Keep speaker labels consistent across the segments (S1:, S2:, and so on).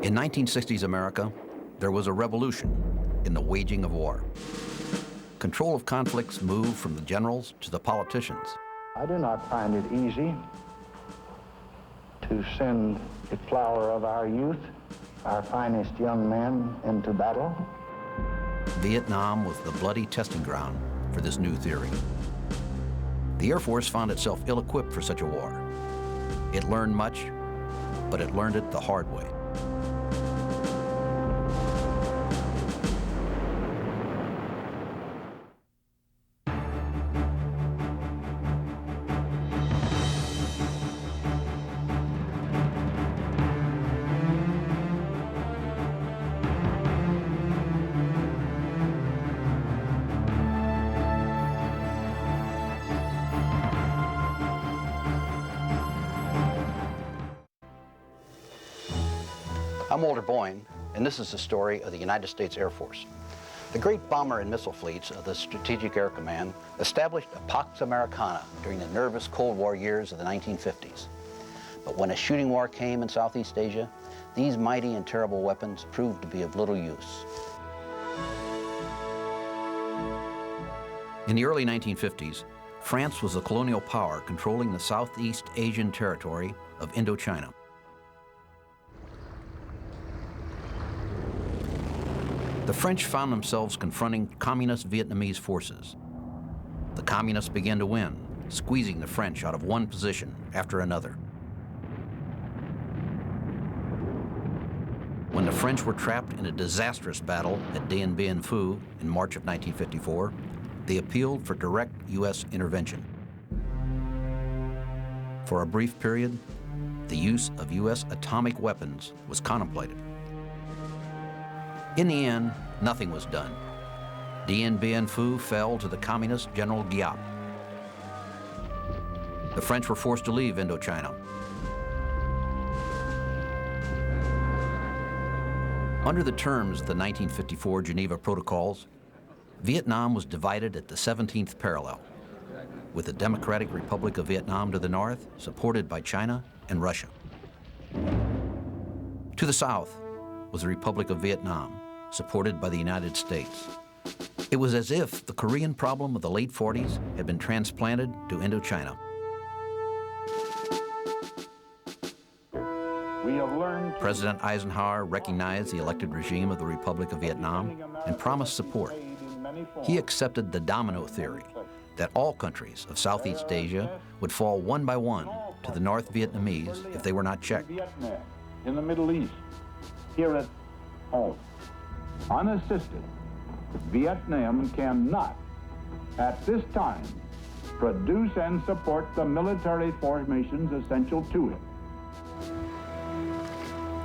S1: In 1960s America, there was a revolution in the waging of war. Control of conflicts moved from the generals to the politicians.
S2: I do not find it easy to send the flower of our youth, our finest young men, into battle.
S1: Vietnam was the bloody testing ground for this new theory. The Air Force found itself ill-equipped for such a war. It learned much, but it learned it the hard way. I'm Walter Boyne, and this is the story of the United States Air Force. The great bomber and missile fleets of the Strategic Air Command established a Pax Americana during the nervous Cold War years of the 1950s. But when a shooting war came in Southeast Asia, these mighty and terrible weapons proved to be of little use. In the early 1950s, France was the colonial power controlling the Southeast Asian territory of Indochina. The French found themselves confronting communist Vietnamese forces. The communists began to win, squeezing the French out of one position after another. When the French were trapped in a disastrous battle at Dien Bien Phu in March of 1954, they appealed for direct U.S. intervention. For a brief period, the use of U.S. atomic weapons was contemplated. In the end, nothing was done. Dien Bien Phu fell to the communist General Giap. The French were forced to leave Indochina. Under the terms of the 1954 Geneva Protocols, Vietnam was divided at the 17th parallel, with the Democratic Republic of Vietnam to the north, supported by China and Russia. To the south was the Republic of Vietnam, supported by the United States. It was as if the Korean problem of the late 40s had been transplanted to Indochina. President Eisenhower recognized the elected regime of the Republic of Vietnam and promised support. He accepted the domino theory that all countries of Southeast Asia would fall one by one to the North Vietnamese if they were not checked.
S2: In the Middle East, here at home, unassisted, Vietnam cannot, at this time, produce and support the military formations essential to it.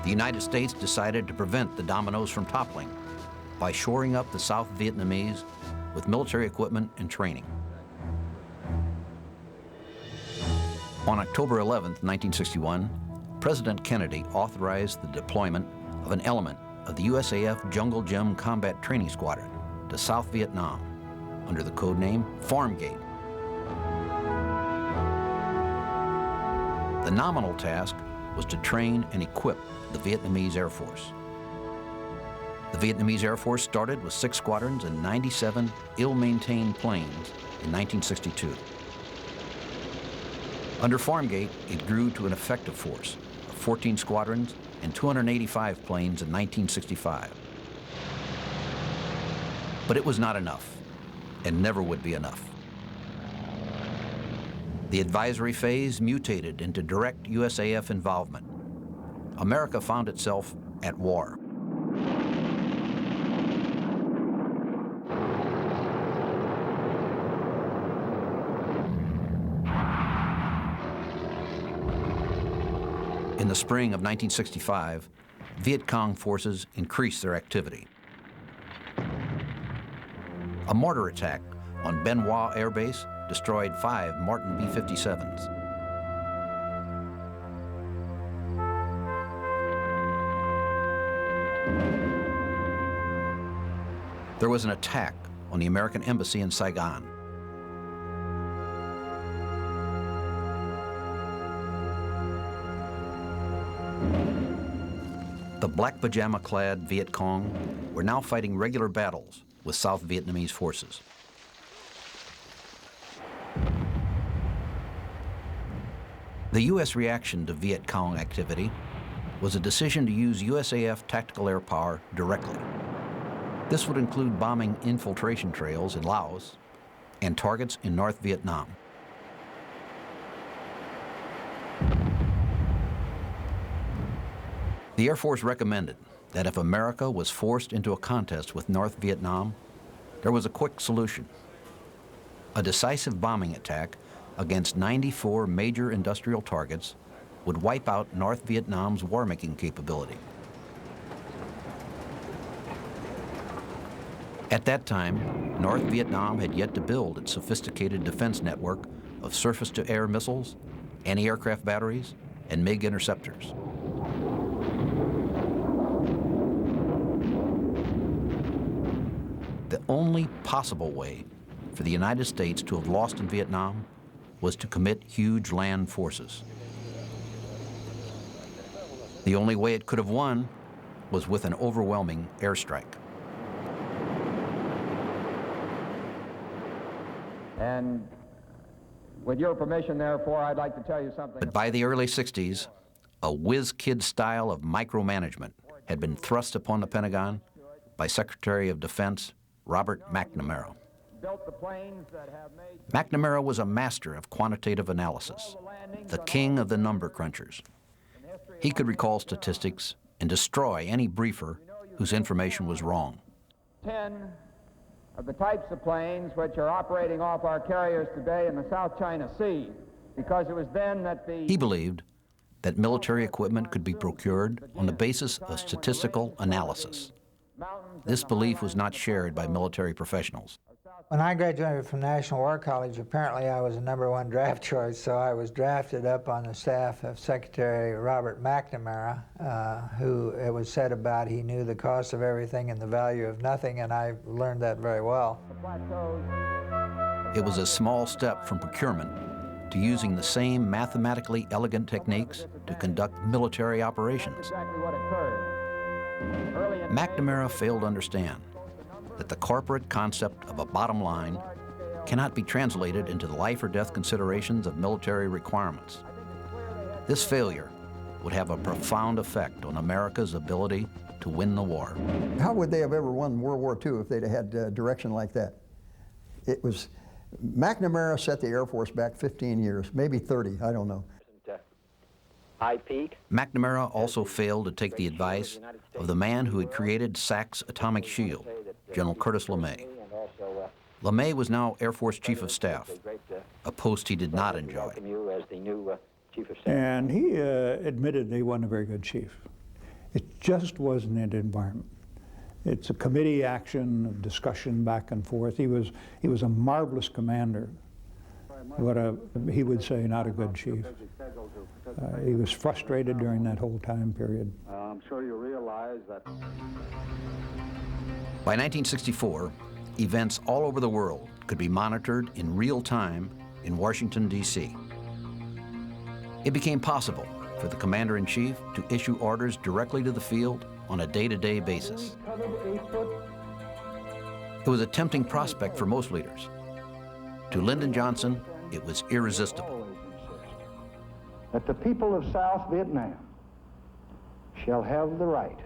S1: The United States decided to prevent the dominoes from toppling by shoring up the South Vietnamese with military equipment and training. On October 11, 1961, President Kennedy authorized the deployment of an element of the USAF Jungle Gym Combat Training Squadron to South Vietnam under the code name Farmgate. The nominal task was to train and equip the Vietnamese Air Force. The Vietnamese Air Force started with 6 squadrons and 97 ill-maintained planes in 1962. Under Farmgate, it grew to an effective force of 14 squadrons and 285 planes in 1965. But it was not enough, and never would be enough. The advisory phase mutated into direct USAF involvement. America found itself at war. In the spring of 1965, Viet Cong forces increased their activity. A mortar attack on Ben Hoa Air Base destroyed 5 Martin B-57s. There was an attack on the American embassy in Saigon. The black pajama-clad Viet Cong were now fighting regular battles with South Vietnamese forces. The U.S. reaction to Viet Cong activity was a decision to use USAF tactical air power directly. This would include bombing infiltration trails in Laos and targets in North Vietnam. The Air Force recommended that if America was forced into a contest with North Vietnam, there was a quick solution: a decisive bombing attack against 94 major industrial targets would wipe out North Vietnam's war-making capability. At that time, North Vietnam had yet to build its sophisticated defense network of surface-to-air missiles, anti-aircraft batteries, and MiG interceptors. The only possible way for the United States to have lost in Vietnam was to commit huge land forces. The only way it could have won was with an overwhelming airstrike.
S3: And with your permission, therefore, I'd like to tell you something.
S1: But by the early 60s, a whiz-kid style of micromanagement had been thrust upon the Pentagon by Secretary of Defense Robert McNamara. McNamara was a master of quantitative analysis, the king of the number crunchers. He could recall statistics and destroy any briefer whose information was wrong.
S3: 10 of the types of planes which are operating off our carriers today in the South China Sea, because it was then that
S1: He believed that military equipment could be procured on the basis of statistical analysis. This belief was not shared by military professionals.
S4: When I graduated from National War College, apparently I was the #1 draft choice, so I was drafted up on the staff of Secretary Robert McNamara, who it was said about he knew the cost of everything and the value of nothing, and I learned that very well.
S1: It was a small step from procurement to using the same mathematically elegant techniques to conduct military operations. McNamara failed to understand that the corporate concept of a bottom line cannot be translated into the life or death considerations of military requirements. This failure would have a profound effect on America's ability to win the war.
S5: How would they have ever won World War II if they'd had direction like that? It was, McNamara set the Air Force back 15 years, maybe 30, I don't know.
S6: High peak.
S1: McNamara also failed to take the advice of the man who had created SAC's atomic shield, General Curtis LeMay. LeMay was now Air Force Chief of Staff, a post he did not enjoy.
S7: And he admitted he wasn't a very good chief. It just wasn't an environment. It's a committee action, a discussion back and forth. He was a marvelous commander, but he would say not a good chief. He was frustrated during that whole time period.
S2: I'm sure you realize that.
S1: By 1964, events all over the world could be monitored in real time in Washington, D.C. It became possible for the Commander-in-Chief to issue orders directly to the field on a day-to-day basis. It was a tempting prospect for most leaders. To Lyndon Johnson, it was irresistible.
S2: That the people of South Vietnam shall have the right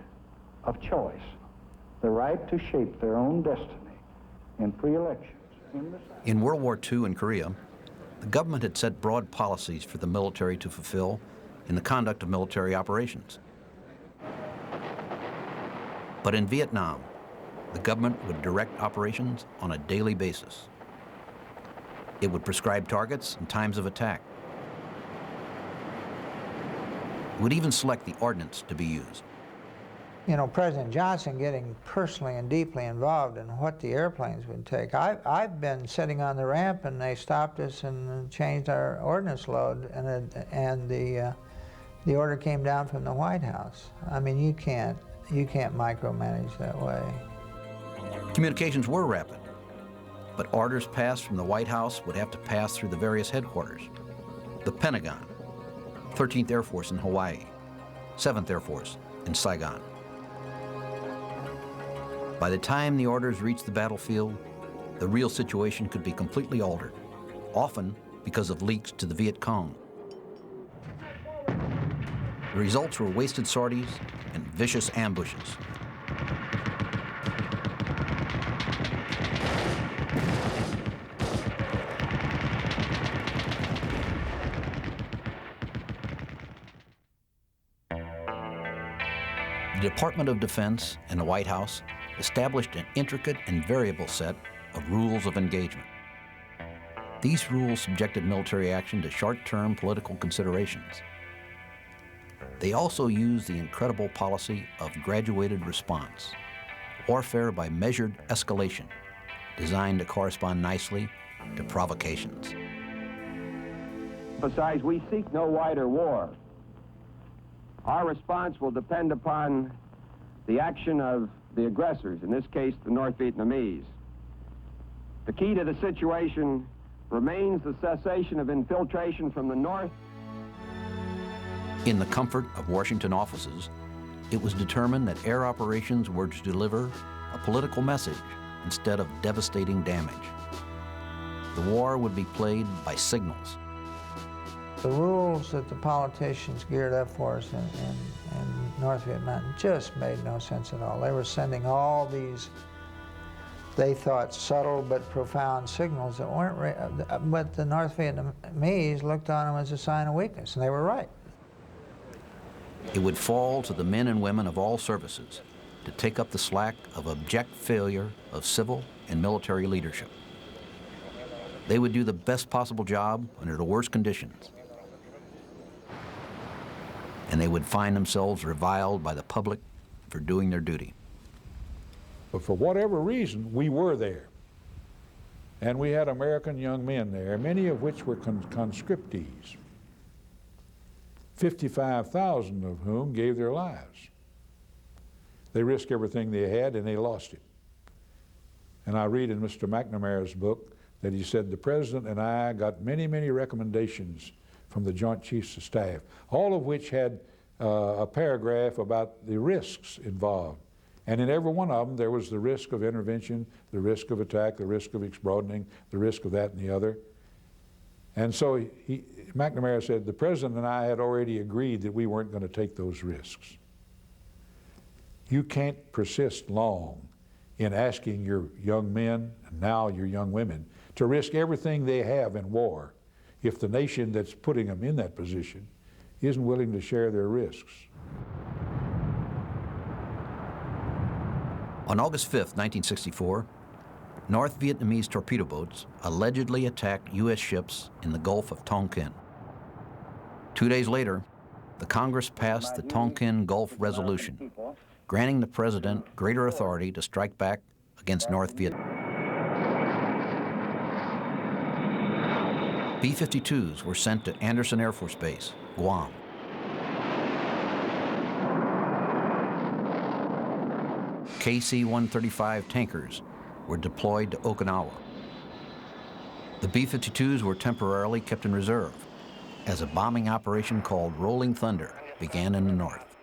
S2: of choice, the right to shape their own destiny in free elections.
S1: In World War II in Korea, the government had set broad policies for the military to fulfill in the conduct of military operations. But in Vietnam, the government would direct operations on a daily basis. It would prescribe targets and times of attack. It would even select the ordnance to be used.
S4: You know, President Johnson getting personally and deeply involved in what the airplanes would take. I've been sitting on the ramp and they stopped us and changed our ordnance load, and the order came down from the White House. I mean, you can't micromanage that way.
S1: Communications were rapid, but orders passed from the White House would have to pass through the various headquarters: the Pentagon, 13th Air Force in Hawaii, 7th Air Force in Saigon. By the time the orders reached the battlefield, the real situation could be completely altered, often because of leaks to the Viet Cong. The results were wasted sorties and vicious ambushes. The Department of Defense and the White House established an intricate and variable set of rules of engagement. These rules subjected military action to short-term political considerations. They also used the incredible policy of graduated response, warfare by measured escalation, designed to correspond nicely to provocations.
S3: Besides, we seek no wider war. Our response will depend upon the action of the aggressors, in this case, the North Vietnamese. The key to the situation remains the cessation of infiltration from the north.
S1: In the comfort of Washington offices, it was determined that air operations were to deliver a political message instead of devastating damage. The war would be played by signals.
S4: The rules that the politicians geared up for us in North Vietnam just made no sense at all. They were sending all these, they thought, subtle but profound signals that weren't, but the North Vietnamese looked on them as a sign of weakness, and they were right.
S1: It would fall to the men and women of all services to take up the slack of abject failure of civil and military leadership. They would do the best possible job under the worst conditions. And they would find themselves reviled by the public for doing their duty.
S8: But for whatever reason, we were there. And we had American young men there, many of which were conscriptees, 55,000 of whom gave their lives. They risked everything they had and they lost it. And I read in Mr. McNamara's book that he said, the President and I got many, many recommendations from the Joint Chiefs of Staff, all of which had a paragraph about the risks involved. And in every one of them, there was the risk of intervention, the risk of attack, the risk of exploiting, the risk of that and the other. And so McNamara said, the President and I had already agreed that we weren't going to take those risks. You can't persist long in asking your young men, and now your young women, to risk everything they have in war if the nation that's putting them in that position isn't willing to share their risks.
S1: On August 5th, 1964, North Vietnamese torpedo boats allegedly attacked U.S. ships in the Gulf of Tonkin. 2 days later, the Congress passed the Tonkin Gulf Resolution, granting the President greater authority to strike back against North Vietnam. B-52s were sent to Andersen Air Force Base, Guam. KC-135 tankers were deployed to Okinawa. The B-52s were temporarily kept in reserve as a bombing operation called Rolling Thunder began in the north.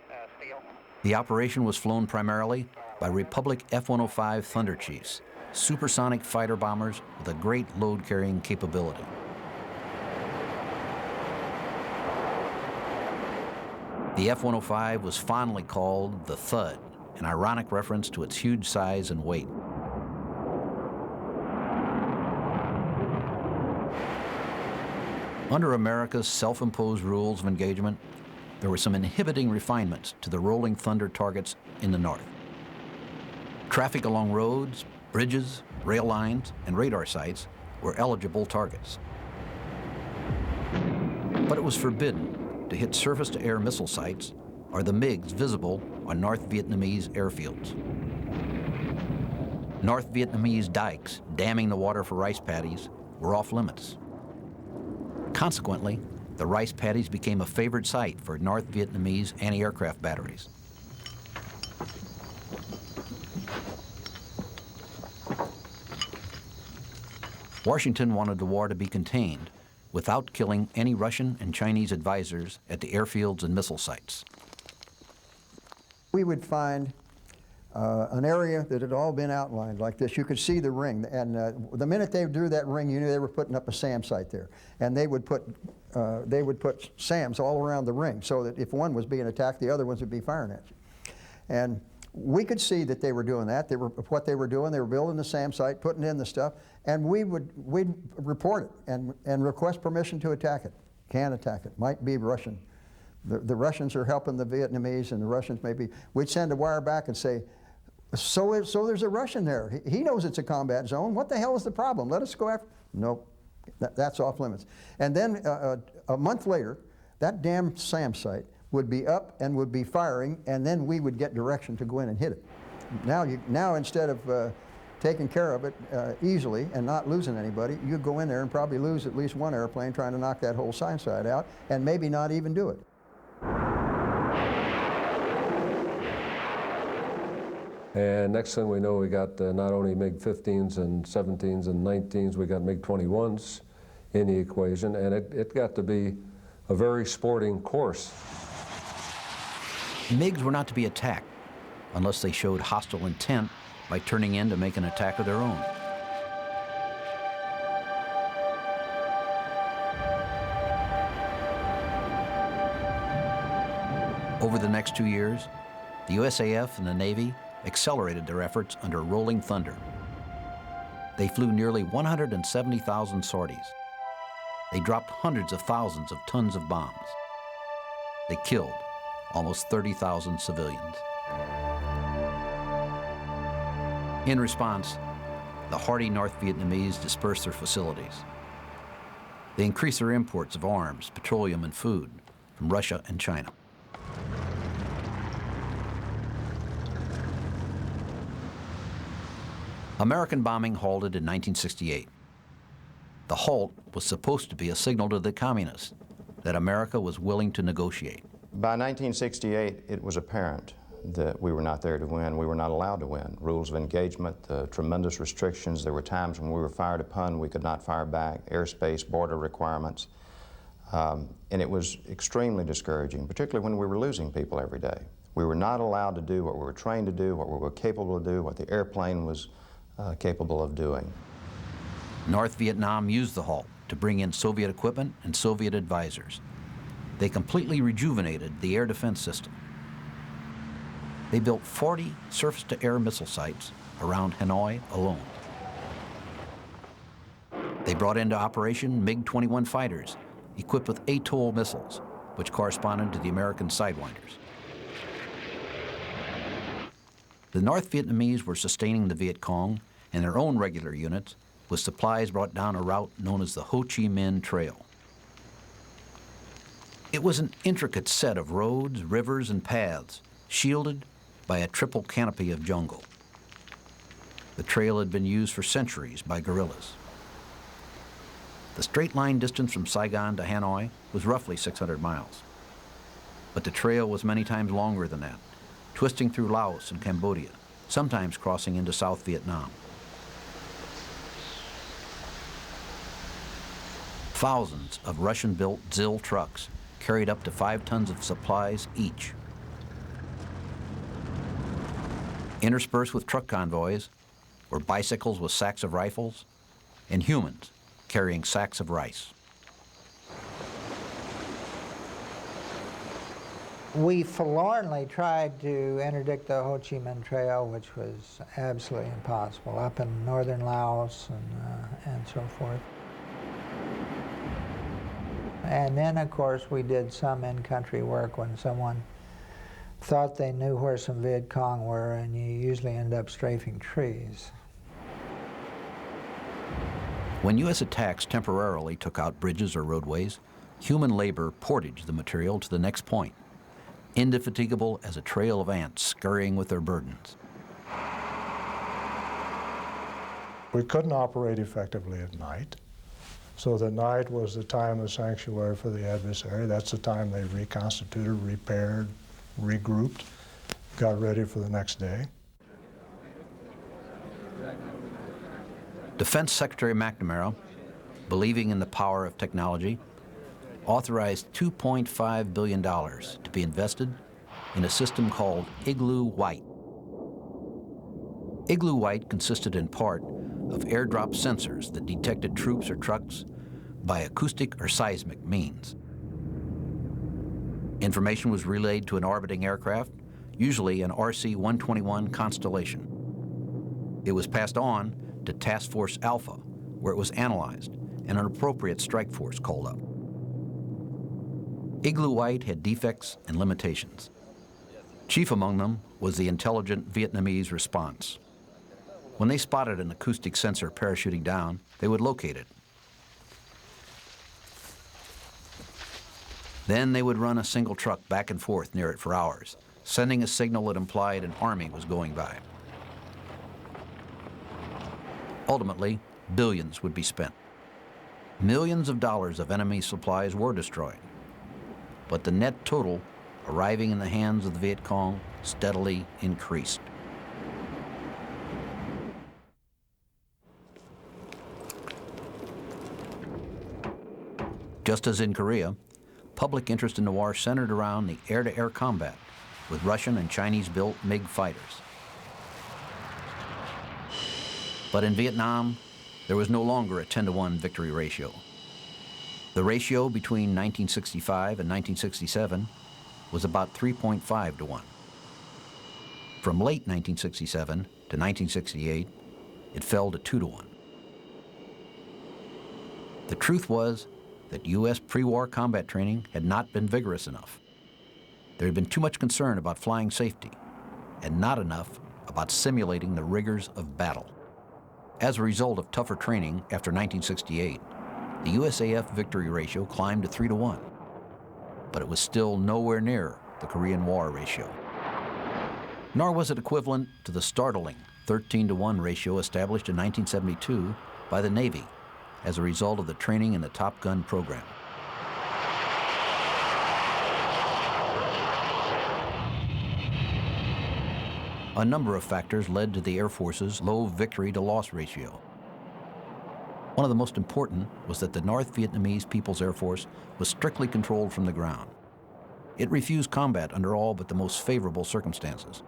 S1: The operation was flown primarily by Republic F-105 Thunder Chiefs, supersonic fighter bombers with a great load-carrying capability. The F-105 was fondly called the Thud, an ironic reference to its huge size and weight. Under America's self-imposed rules of engagement, there were some inhibiting refinements to the Rolling Thunder targets in the north. Traffic along roads, bridges, rail lines, and radar sites were eligible targets. But it was forbidden to hit surface-to-air missile sites or the MiGs visible on North Vietnamese airfields. North Vietnamese dikes damming the water for rice paddies were off limits. Consequently, the rice paddies became a favored site for North Vietnamese anti-aircraft batteries. Washington wanted the war to be contained without killing any Russian and Chinese advisors at the airfields and missile sites.
S5: We would find an area that had all been outlined like this. You could see the ring, and the minute they drew that ring, you knew they were putting up a SAM site there. And they would put SAMs all around the ring so that if one was being attacked, the other ones would be firing at you. And we could see that they were doing that. What they were doing, they were building the SAM site, putting in the stuff, and we'd report it and request permission to attack it. Can't attack it. Might be Russian. The Russians are helping the Vietnamese, and the Russians maybe. We'd send a wire back and say, so there's a Russian there. He knows it's a combat zone. What the hell is the problem? Let us go after. Nope, that's off limits. And then a month later, that damn SAM site would be up and would be firing, and then we would get direction to go in and hit it. Now instead of taking care of it easily and not losing anybody, you go in there and probably lose at least one airplane trying to knock that whole SAM site out, and maybe not even do it.
S9: And next thing we know, we got not only MiG-15s and 17s and 19s, we got MiG-21s in the equation, and it got to be a very sporting course.
S1: MiGs were not to be attacked unless they showed hostile intent by turning in to make an attack of their own. Over the next 2 years, the USAF and the Navy accelerated their efforts under rolling thunder. They flew nearly 170,000 sorties. They dropped hundreds of thousands of tons of bombs. They killed almost 30,000 civilians. In response, the hardy North Vietnamese dispersed their facilities. They increased their imports of arms, petroleum, and food from Russia and China. American bombing halted in 1968. The halt was supposed to be a signal to the communists that America was willing to negotiate.
S10: By 1968, it was apparent that we were not there to win. We were not allowed to win. Rules of engagement, tremendous restrictions. There were times when we were fired upon, we could not fire back, airspace, border requirements. And it was extremely discouraging, particularly when we were losing people every day. We were not allowed to do what we were trained to do, what we were capable to do, what the airplane was capable of doing.
S1: North Vietnam used the halt to bring in Soviet equipment and Soviet advisors. They completely rejuvenated the air defense system. They built 40 surface-to-air missile sites around Hanoi alone. They brought into operation MiG-21 fighters equipped with atoll missiles, which corresponded to the American Sidewinders. The North Vietnamese were sustaining the Viet Cong and their own regular units with supplies brought down a route known as the Ho Chi Minh Trail. It was an intricate set of roads, rivers, and paths, shielded by a triple canopy of jungle. The trail had been used for centuries by guerrillas. The straight-line distance from Saigon to Hanoi was roughly 600 miles. But the trail was many times longer than that, twisting through Laos and Cambodia, sometimes crossing into South Vietnam. Thousands of Russian-built ZIL trucks carried up to 5 tons of supplies each. Interspersed with truck convoys were bicycles with sacks of rifles and humans carrying sacks of rice.
S4: We forlornly tried to interdict the Ho Chi Minh Trail, which was absolutely impossible, up in northern Laos and so forth. And then, of course, we did some in-country work when someone thought they knew where some Viet Cong were, and you usually end up strafing trees.
S1: When U.S. attacks temporarily took out bridges or roadways, human labor portaged the material to the next point, indefatigable as a trail of ants scurrying with their burdens.
S11: We couldn't operate effectively at night. So the night was the time of sanctuary for the adversary. That's the time they reconstituted, repaired, regrouped, got ready for the next day.
S1: Defense Secretary McNamara, believing in the power of technology, authorized $2.5 billion to be invested in a system called Igloo White. Igloo white consisted in part of airdrop sensors that detected troops or trucks by acoustic or seismic means. Information was relayed to an orbiting aircraft, usually an RC-121 Constellation. It was passed on to Task Force Alpha, where it was analyzed and an appropriate strike force called up. Igloo white had defects and limitations. Chief among them was the intelligent Vietnamese response. When they spotted an acoustic sensor parachuting down, they would locate it. Then they would run a single truck back and forth near it for hours, sending a signal that implied an army was going by. Ultimately, billions would be spent. Millions of dollars of enemy supplies were destroyed. But the net total arriving in the hands of the Viet Cong steadily increased. Just as in Korea, public interest in the war centered around the air-to-air combat with Russian and Chinese-built MiG fighters. But in Vietnam, there was no longer a 10-to-1 victory ratio. The ratio between 1965 and 1967 was about 3.5 to 1. From late 1967 to 1968, it fell to 2 to 1. The truth was that U.S. pre-war combat training had not been vigorous enough. There had been too much concern about flying safety and not enough about simulating the rigors of battle. As a result of tougher training after 1968, the USAF victory ratio climbed to 3 to 1, but it was still nowhere near the Korean War ratio. Nor was it equivalent to the startling 13 to 1 ratio established in 1972 by the Navy as a result of the training in the Top Gun program. A number of factors led to the Air Force's low victory-to-loss ratio. One of the most important was that the North Vietnamese People's Air Force was strictly controlled from the ground. It refused combat under all but the most favorable circumstances.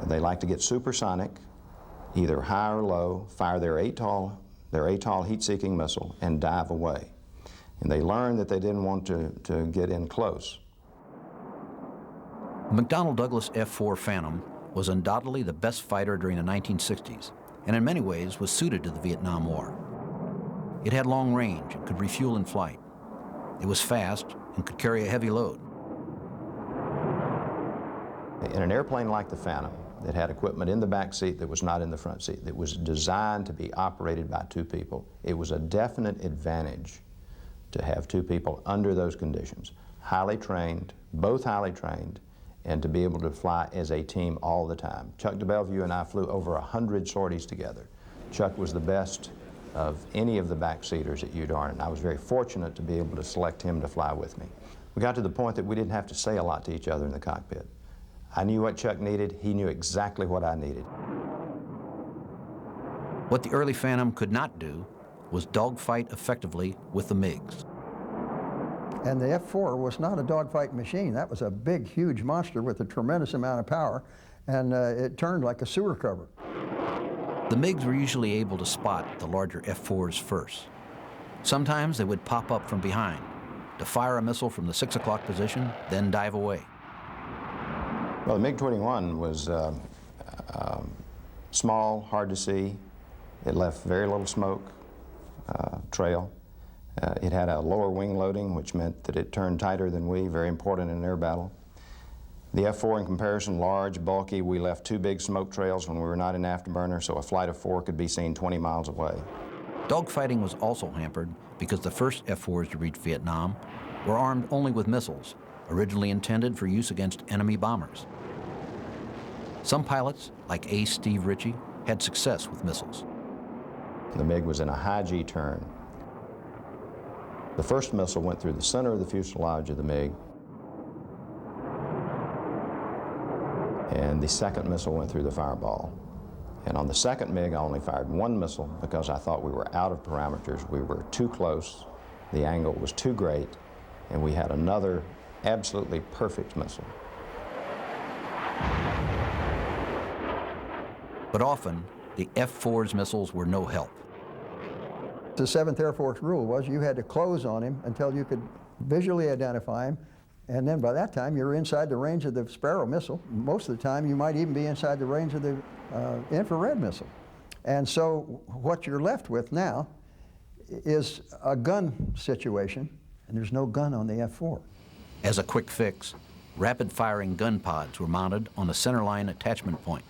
S10: They like to get supersonic, either high or low, fire their ATOL heat-seeking missile, and dive away. And they learned that they didn't want to get in close.
S1: The McDonnell Douglas F-4 Phantom was undoubtedly the best fighter during the 1960s, and in many ways was suited to the Vietnam War. It had long range and could refuel in flight. It was fast and could carry a heavy load.
S10: In an airplane like the Phantom, that had equipment in the back seat that was not in the front seat, that was designed to be operated by 2 people, it was a definite advantage to have 2 people under those conditions. Highly trained, both highly trained, and to be able to fly as a team all the time. Chuck de Bellevue and I flew over 100 sorties together. Chuck was the best of any of the backseaters at UDARN, and I was very fortunate to be able to select him to fly with me. We got to the point that we didn't have to say a lot to each other in the cockpit. I knew what Chuck needed, he knew exactly what I needed.
S1: What the early Phantom could not do was dogfight effectively with the MiGs.
S5: And the F-4 was not a dogfight machine. That was a big, huge monster with a tremendous amount of power, and it turned like a sewer cover.
S1: The MiGs were usually able to spot the larger F-4s first. Sometimes they would pop up from behind to fire a missile from the 6 o'clock position, then dive away.
S10: Well, the MiG-21 was small, hard to see. It left very little smoke trail. It had a lower wing loading, which meant that it turned tighter than we, very important in an air battle. The F-4 in comparison, large, bulky. We left 2 big smoke trails when we were not in afterburner, so a flight of 4 could be seen 20 miles away.
S1: Dogfighting was also hampered because the first F-4s to reach Vietnam were armed only with missiles, originally intended for use against enemy bombers. Some pilots, like Ace Steve Ritchie, had success with missiles.
S10: The MiG was in a high G turn. The first missile went through the center of the fuselage of the MiG, and the second missile went through the fireball. And on the second MiG, I only fired 1 missile because I thought we were out of parameters. We were too close, the angle was too great, and we had another absolutely perfect missile.
S1: But often, the F-4's missiles were no help.
S5: The 7th Air Force rule was you had to close on him until you could visually identify him, and then by that time you're inside the range of the Sparrow missile. Most of the time you might even be inside the range of the infrared missile. And so what you're left with now is a gun situation, and there's no gun on the F-4.
S1: As a quick fix, rapid-firing gun pods were mounted on a centerline attachment point.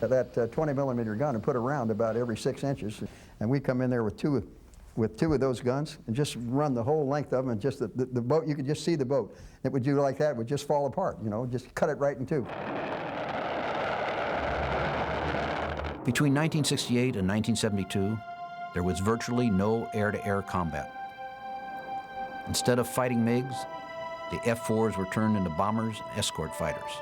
S5: That 20-millimeter gun and put a round about every 6 inches, and we come in there with two of those guns and just run the whole length of them, and just the boat, you could just see the boat. It would do like that, it would just fall apart, you know, just cut it right in two.
S1: Between 1968 and 1972, there was virtually no air-to-air combat. Instead of fighting MiGs, the F-4s were turned into bombers and escort fighters.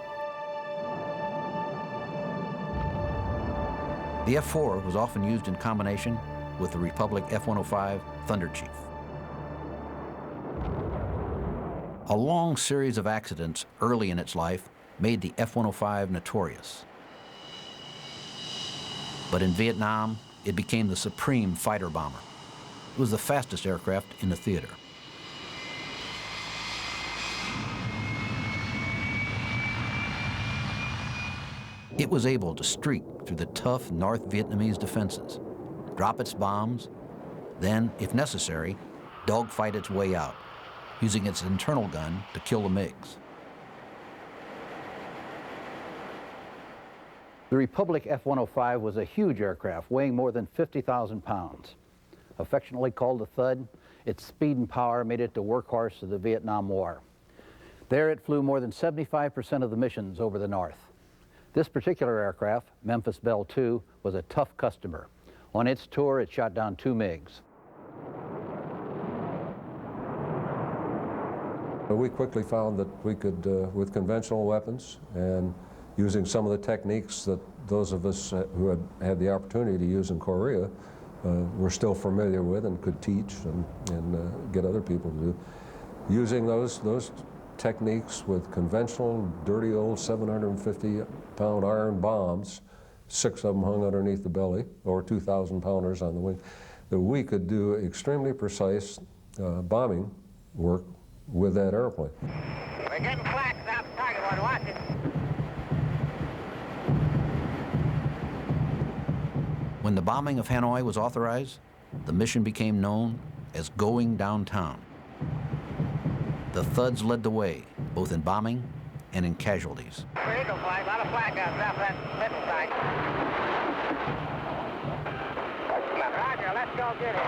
S1: The F-4 was often used in combination with the Republic F-105 Thunder Chief. A long series of accidents early in its life made the F-105 notorious. But in Vietnam, it became the supreme fighter bomber. It was the fastest aircraft in the theater. It was able to streak through the tough North Vietnamese defenses, drop its bombs, then, if necessary, dogfight its way out, using its internal gun to kill the MiGs. The Republic F-105 was a huge aircraft weighing more than 50,000 pounds. Affectionately called the Thud, its speed and power made it the workhorse of the Vietnam War. There it flew more than 75% of the missions over the North. This particular aircraft, Memphis Belle II, was a tough customer. On its tour, it shot down 2 MiGs.
S9: We quickly found that we could, with conventional weapons and using some of the techniques that those of us who had the opportunity to use in Korea were still familiar with and could teach and get other people to do. Using those techniques with conventional, dirty old 750-pound iron bombs, 6 of them hung underneath the belly, or 2,000-pounders on the wing, that we could do extremely precise bombing work with that airplane.
S6: We're getting flak out the target one. Watch it.
S1: When the bombing of Hanoi was authorized, the mission became known as going downtown. The Thuds led the way, both in bombing and in casualties.
S6: Eagle flag, a lot of flag out south that middle side. Roger, let's go get it.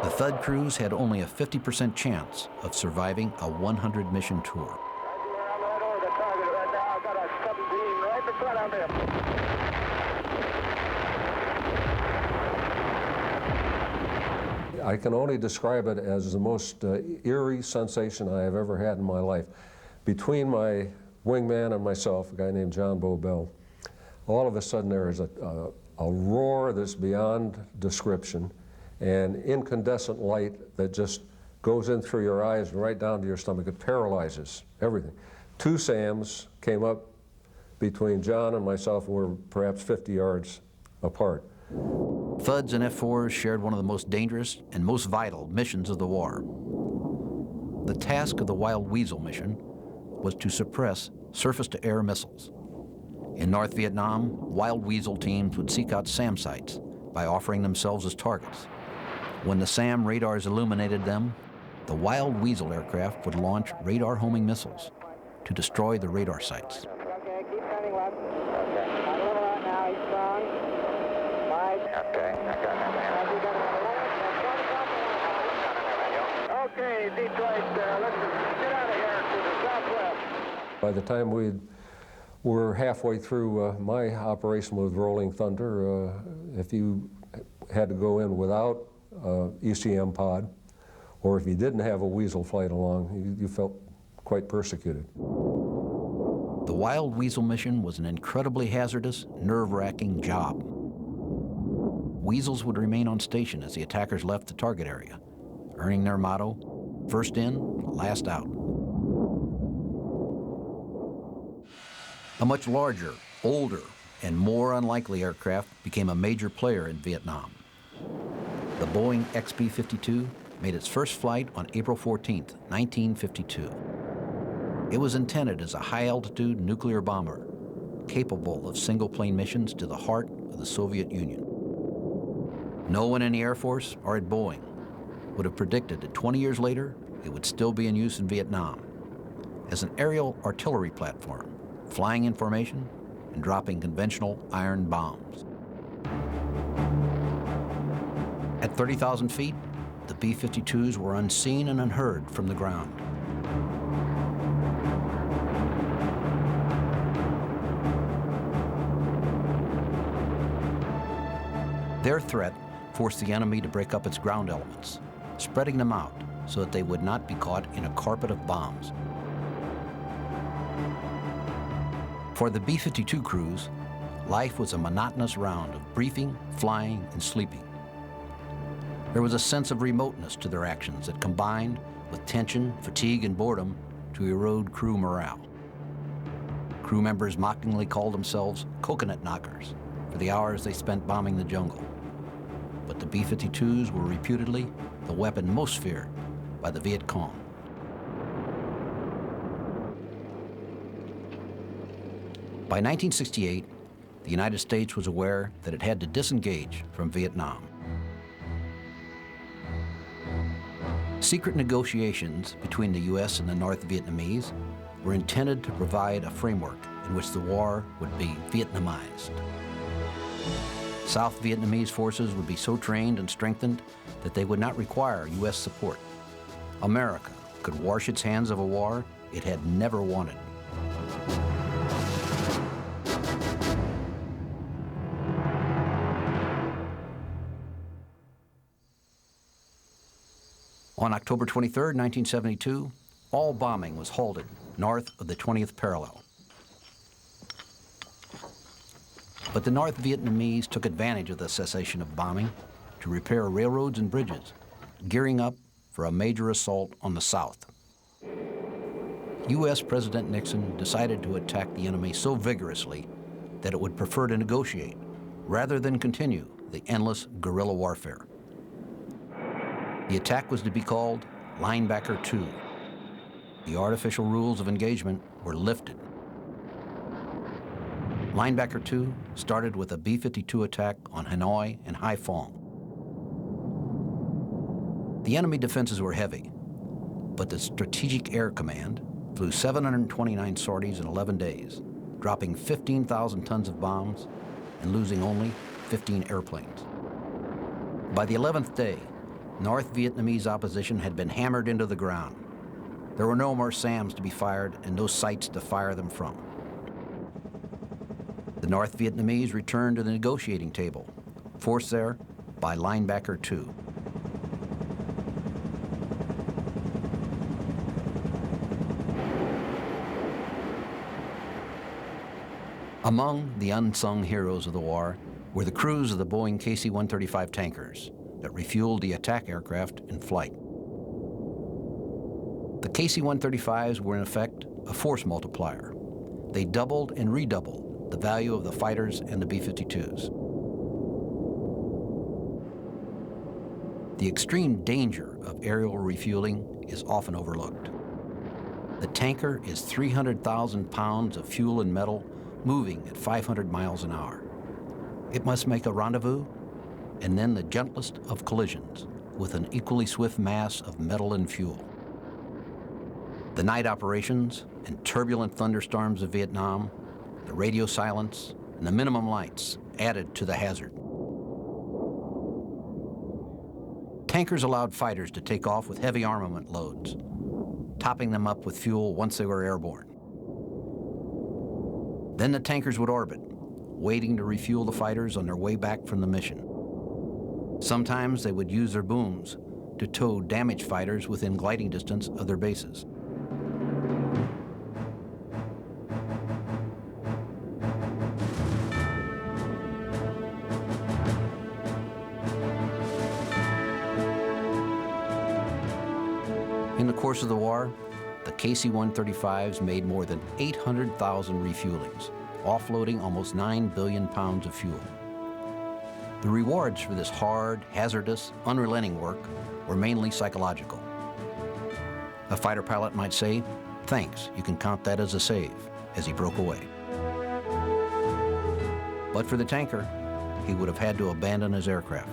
S1: The Thud crews had only a 50% chance of surviving a 100-mission tour.
S6: I'm right over the target right now. I've got a 17 right in front of him.
S9: I can only describe it as the most eerie sensation I have ever had in my life. Between my wingman and myself, a guy named John Bobel, all of a sudden there is a roar that's beyond description, and incandescent light that just goes in through your eyes and right down to your stomach. It paralyzes everything. 2 SAMs came up between John and myself, and we're perhaps 50 yards apart.
S1: Thuds and F-4s shared one of the most dangerous and most vital missions of the war. The task of the Wild Weasel mission was to suppress surface-to-air missiles. In North Vietnam, Wild Weasel teams would seek out SAM sites by offering themselves as targets. When the SAM radars illuminated them, the Wild Weasel aircraft would launch radar-homing missiles to destroy the radar sites.
S6: Okay, keep turning left. Okay. A little out now, he's strong. 5. Okay, I got that man. Okay, Detroit, let's get out of here to the southwest.
S9: By the time we were halfway through my operation with Rolling Thunder, if you had to go in without ECM pod, or if you didn't have a Weasel flight along, you felt quite persecuted.
S1: The Wild Weasel mission was an incredibly hazardous, nerve-wracking job. Weasels would remain on station as the attackers left the target area, earning their motto, first in, last out. A much larger, older, and more unlikely aircraft became a major player in Vietnam. The Boeing XB-52 made its first flight on April 14, 1952. It was intended as a high-altitude nuclear bomber, capable of single-plane missions to the heart of the Soviet Union. No one in the Air Force or at Boeing would have predicted that 20 years later, it would still be in use in Vietnam as an aerial artillery platform, flying in formation and dropping conventional iron bombs. At 30,000 feet, the B-52s were unseen and unheard from the ground. Their threat forced the enemy to break up its ground elements, spreading them out so that they would not be caught in a carpet of bombs. For the B-52 crews, life was a monotonous round of briefing, flying, and sleeping. There was a sense of remoteness to their actions that combined with tension, fatigue, and boredom to erode crew morale. Crew members mockingly called themselves coconut knockers for the hours they spent bombing the jungle. But the B-52s were reputedly the weapon most feared by the Viet Cong. By 1968, the United States was aware that it had to disengage from Vietnam. Secret negotiations between the U.S. and the North Vietnamese were intended to provide a framework in which the war would be Vietnamized. South Vietnamese forces would be so trained and strengthened that they would not require U.S. support. America could wash its hands of a war it had never wanted. On October 23, 1972, all bombing was halted north of the 20th parallel. But the North Vietnamese took advantage of the cessation of bombing to repair railroads and bridges, gearing up for a major assault on the South. U.S. President Nixon decided to attack the enemy so vigorously that it would prefer to negotiate rather than continue the endless guerrilla warfare. The attack was to be called Linebacker 2. The artificial rules of engagement were lifted. Linebacker 2 started with a B-52 attack on Hanoi and Haiphong. The enemy defenses were heavy, but the Strategic Air Command flew 729 sorties in 11 days, dropping 15,000 tons of bombs and losing only 15 airplanes. By the 11th day, North Vietnamese opposition had been hammered into the ground. There were no more SAMs to be fired and no sites to fire them from. The North Vietnamese returned to the negotiating table, forced there by Linebacker 2. Among the unsung heroes of the war were the crews of the Boeing KC-135 tankers that refueled the attack aircraft in flight. The KC-135s were in effect a force multiplier. They doubled and redoubled the value of the fighters and the B-52s. The extreme danger of aerial refueling is often overlooked. The tanker is 300,000 pounds of fuel and metal moving at 500 miles an hour. It must make a rendezvous and then the gentlest of collisions with an equally swift mass of metal and fuel. The night operations and turbulent thunderstorms of Vietnam, the radio silence, and the minimum lights added to the hazard. Tankers allowed fighters to take off with heavy armament loads, topping them up with fuel once they were airborne. Then the tankers would orbit, waiting to refuel the fighters on their way back from the mission. Sometimes they would use their booms to tow damaged fighters within gliding distance of their bases. In the course of the war, the KC-135s made more than 800,000 refuelings, offloading almost 9 billion pounds of fuel. The rewards for this hard, hazardous, unrelenting work were mainly psychological. A fighter pilot might say, "Thanks, you can count that as a save," as he broke away. But for the tanker, he would have had to abandon his aircraft.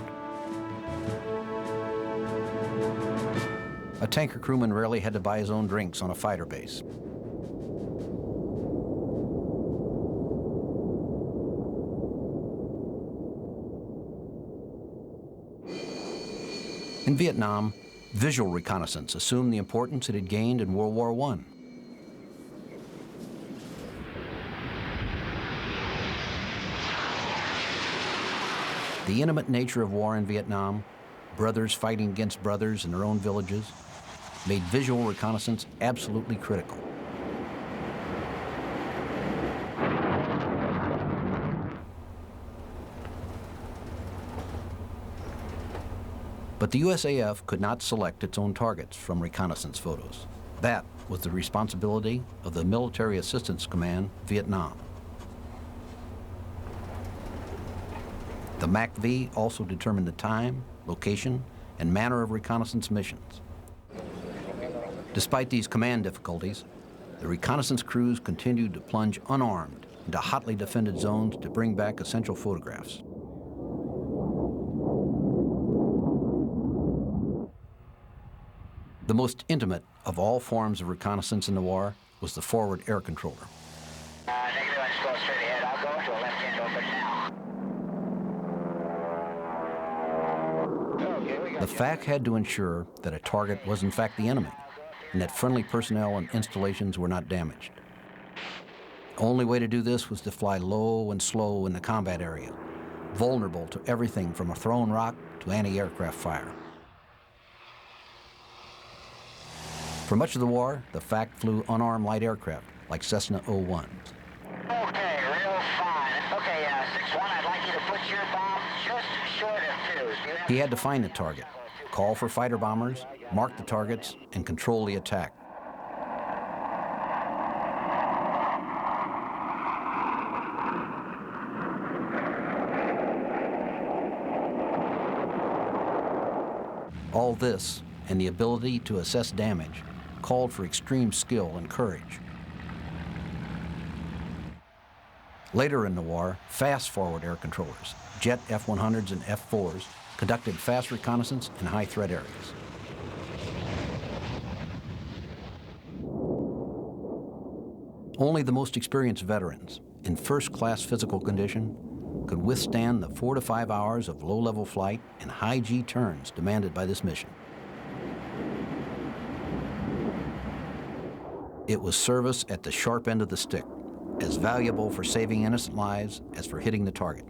S1: A tanker crewman rarely had to buy his own drinks on a fighter base. In Vietnam, visual reconnaissance assumed the importance it had gained in World War I. The intimate nature of war in Vietnam, brothers fighting against brothers in their own villages, made visual reconnaissance absolutely critical. But the USAF could not select its own targets from reconnaissance photos. That was the responsibility of the Military Assistance Command, Vietnam. The MAC-V also determined the time, location, and manner of reconnaissance missions. Despite these command difficulties, the reconnaissance crews continued to plunge unarmed into hotly defended zones to bring back essential photographs. The most intimate of all forms of reconnaissance in the war was the forward air controller.
S6: Negative, let's go straight ahead. I'll go to a left-hand open now.
S1: The FAC had to ensure that a target was in fact the enemy, and that friendly personnel and installations were not damaged. The only way to do this was to fly low and slow in the combat area, vulnerable to everything from a thrown rock to anti-aircraft fire. For much of the war, the FAC flew unarmed light aircraft like Cessna 01s.
S6: Okay, real fine. Okay, 6-1, I'd like you to put your bomb just short of 2.
S1: He had to find the target, call for fighter bombers, mark the targets, and control the attack. All this, and the ability to assess damage, called for extreme skill and courage. Later in the war, fast forward air controllers, jet F-100s and F-4s, conducted fast reconnaissance in high-threat areas. Only the most experienced veterans, in first-class physical condition, could withstand the 4 to 5 hours of low-level flight and high G turns demanded by this mission. It was service at the sharp end of the stick, as valuable for saving innocent lives as for hitting the target.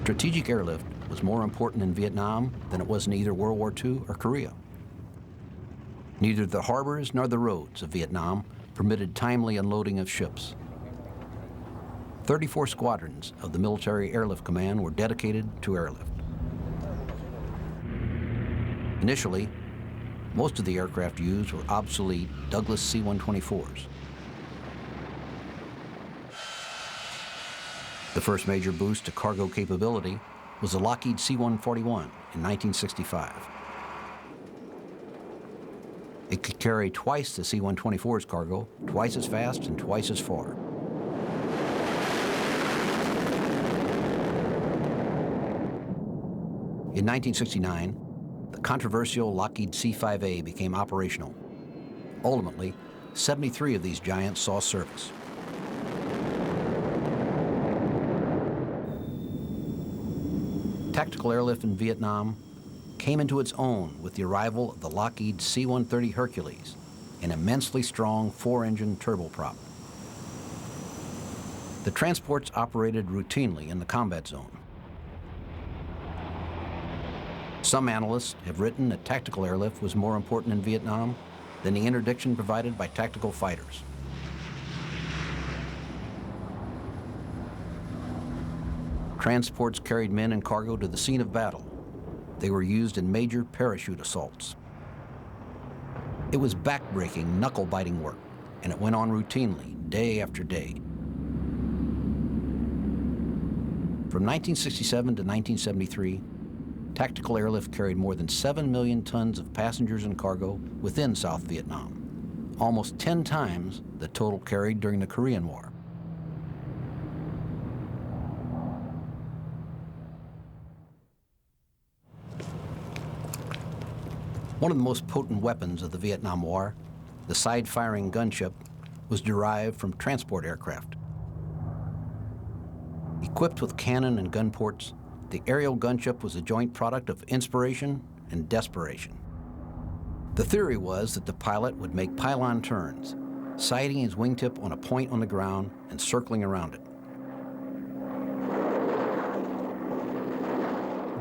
S1: Strategic airlift was more important in Vietnam than it was in either World War II or Korea. Neither the harbors nor the roads of Vietnam permitted timely unloading of ships. 34 squadrons of the Military Airlift Command were dedicated to airlift. Initially, most of the aircraft used were obsolete Douglas C-124s. The first major boost to cargo capability was the Lockheed C-141 in 1965. It could carry twice the C-124's cargo, twice as fast and twice as far. In 1969, the controversial Lockheed C-5A became operational. Ultimately, 73 of these giants saw service. Tactical airlift in Vietnam came into its own with the arrival of the Lockheed C-130 Hercules, an immensely strong 4-engine turboprop. The transports operated routinely in the combat zone. Some analysts have written that tactical airlift was more important in Vietnam than the interdiction provided by tactical fighters. Transports carried men and cargo to the scene of battle. They were used in major parachute assaults. It was back-breaking, knuckle-biting work, and it went on routinely, day after day. From 1967 to 1973, tactical airlift carried more than 7 million tons of passengers and cargo within South Vietnam, almost 10 times the total carried during the Korean War. One of the most potent weapons of the Vietnam War, the side-firing gunship, was derived from transport aircraft. Equipped with cannon and gun ports, the aerial gunship was a joint product of inspiration and desperation. The theory was that the pilot would make pylon turns, sighting his wingtip on a point on the ground and circling around it.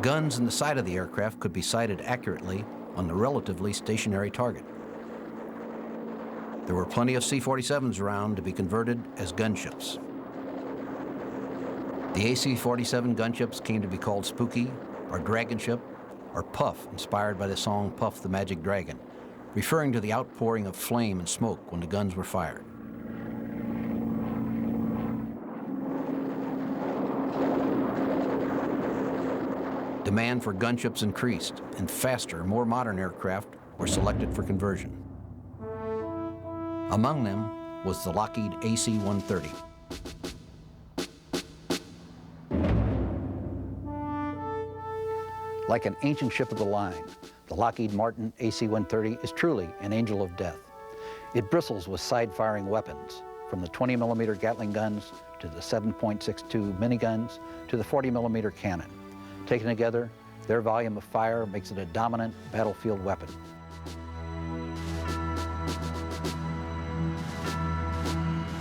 S1: Guns in the side of the aircraft could be sighted accurately on the relatively stationary target. There were plenty of C-47s around to be converted as gunships. The AC-47 gunships came to be called Spooky, or Dragon Ship, or Puff, inspired by the song Puff the Magic Dragon, referring to the outpouring of flame and smoke when the guns were fired. Demand for gunships increased, and faster, more modern aircraft were selected for conversion. Among them was the Lockheed AC-130. Like an ancient ship of the line, the Lockheed Martin AC-130 is truly an angel of death. It bristles with side-firing weapons, from the 20-millimeter Gatling guns to the 7.62 miniguns to the 40-millimeter cannon. Taken together, their volume of fire makes it a dominant battlefield weapon.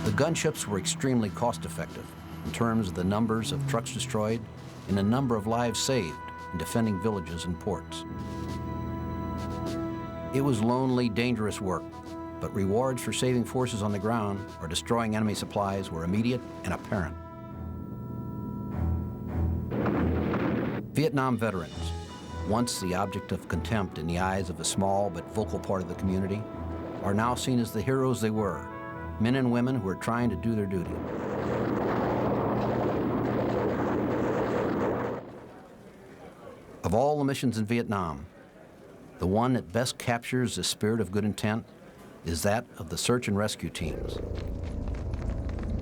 S1: The gunships were extremely cost-effective in terms of the numbers of trucks destroyed and the number of lives saved in defending villages and ports. It was lonely, dangerous work, but rewards for saving forces on the ground or destroying enemy supplies were immediate and apparent. Vietnam veterans, once the object of contempt in the eyes of a small but vocal part of the community, are now seen as the heroes they were, men and women who are trying to do their duty. Of all the missions in Vietnam, the one that best captures the spirit of good intent is that of the search and rescue teams.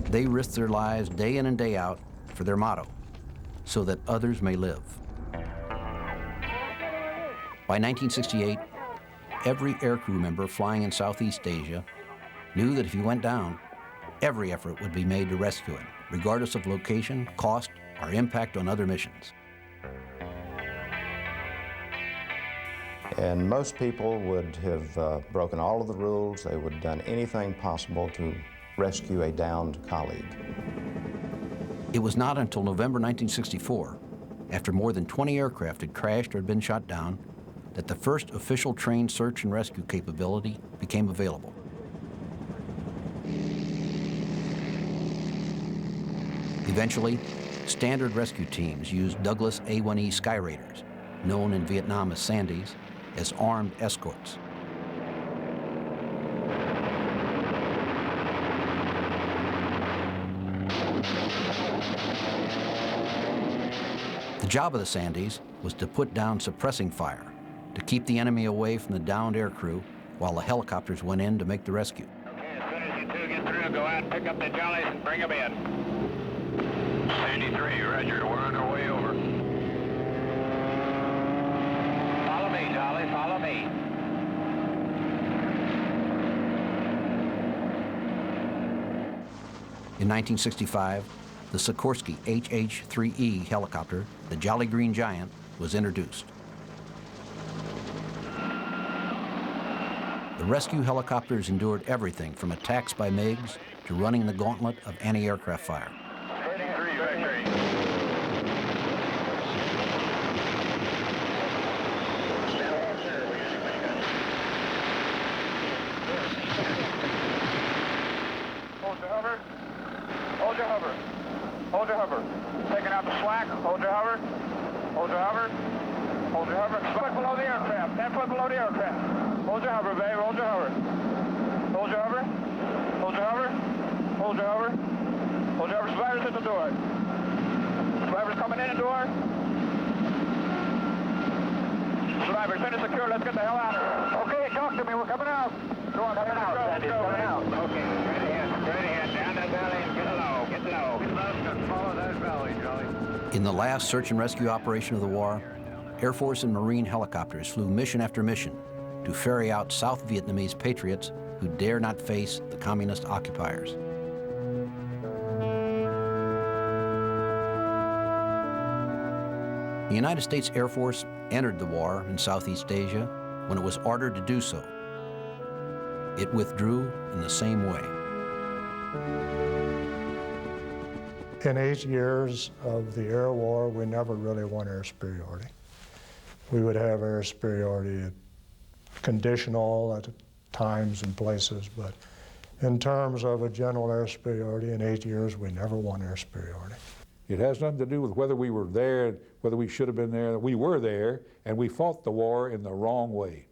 S1: They risk their lives day in and day out for their motto, so that others may live. By 1968, every aircrew member flying in Southeast Asia knew that if he went down, every effort would be made to rescue him, regardless of location, cost, or impact on other missions.
S10: And most people would have broken all of the rules. They would have done anything possible to rescue a downed colleague.
S1: It was not until November 1964, after more than 20 aircraft had crashed or had been shot down, that the first official trained search and rescue capability became available. Eventually, standard rescue teams used Douglas A-1E Sky Raiders, known in Vietnam as Sandies, as armed escorts. The job of the Sandies was to put down suppressing fire, to keep the enemy away from the downed aircrew while the helicopters went in to make the rescue.
S12: Okay, as soon as you two get through, go out and pick up the jollies and bring them in. Sandy 3, roger, we're on our way over. Follow me, Jolly, follow me.
S1: In 1965, the Sikorsky HH-3E helicopter, the Jolly Green Giant, was introduced. The rescue helicopters endured everything from attacks by MiGs to running the gauntlet of anti-aircraft fire.
S12: Heading 3, victory. Hold your hover. Hold your hover. Hold your hover. Taking out the slack. Hold your hover. Hold your hover. Hold your hover. 10 foot below the aircraft. 10 foot below the aircraft. Hold your hover, babe. Hold your hover. Hold your hover. Hold your hover. Hold your hover. Hold your hover. Survivors at the door. Survivors coming in the door. Survivors in and secure. Let's get the hell out of here. Okay, talk to me. We're coming out. Go on, coming out. Sandy, coming out. Okay, ready ahead. Down that valley and get low. Get low. Get low and follow that valley, Jolly.
S1: In the last search and rescue operation of the war, Air Force and Marine helicopters flew mission after mission to ferry out South Vietnamese patriots who dare not face the communist occupiers. The United States Air Force entered the war in Southeast Asia when it was ordered to do so. It withdrew in the same way.
S11: In 8 years of the air war, we never really won air superiority. We would have air superiority conditional at times and places, but in terms of a general air superiority, in 8 years, we never won air superiority.
S8: It has nothing to do with whether we were there, whether we should have been there. We were there, and we fought the war in the wrong way.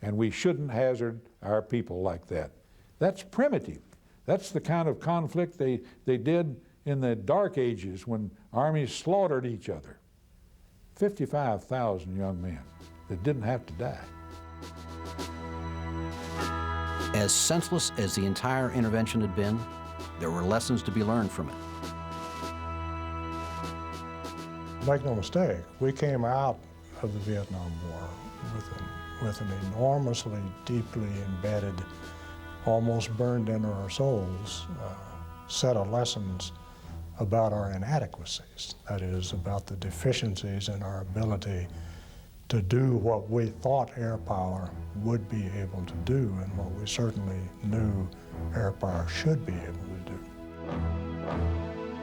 S8: And we shouldn't hazard our people like that. That's primitive. That's the kind of conflict they did in the Dark Ages when armies slaughtered each other. 55,000 young men that didn't have to die.
S1: As senseless as the entire intervention had been, there were lessons to be learned from it.
S11: Make no mistake, we came out of the Vietnam War with an enormously deeply embedded, almost burned into our souls, set of lessons about our inadequacies. That is, about the deficiencies in our ability to do what we thought air power would be able to do and what we certainly knew air power should be able to do.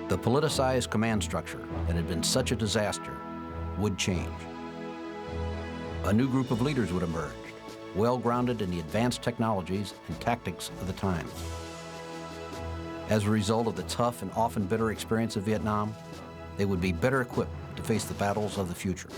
S1: The politicized command structure that had been such a disaster would change. A new group of leaders would emerge, well-grounded in the advanced technologies and tactics of the time. As a result of the tough and often bitter experience of Vietnam, they would be better equipped to face the battles of the future.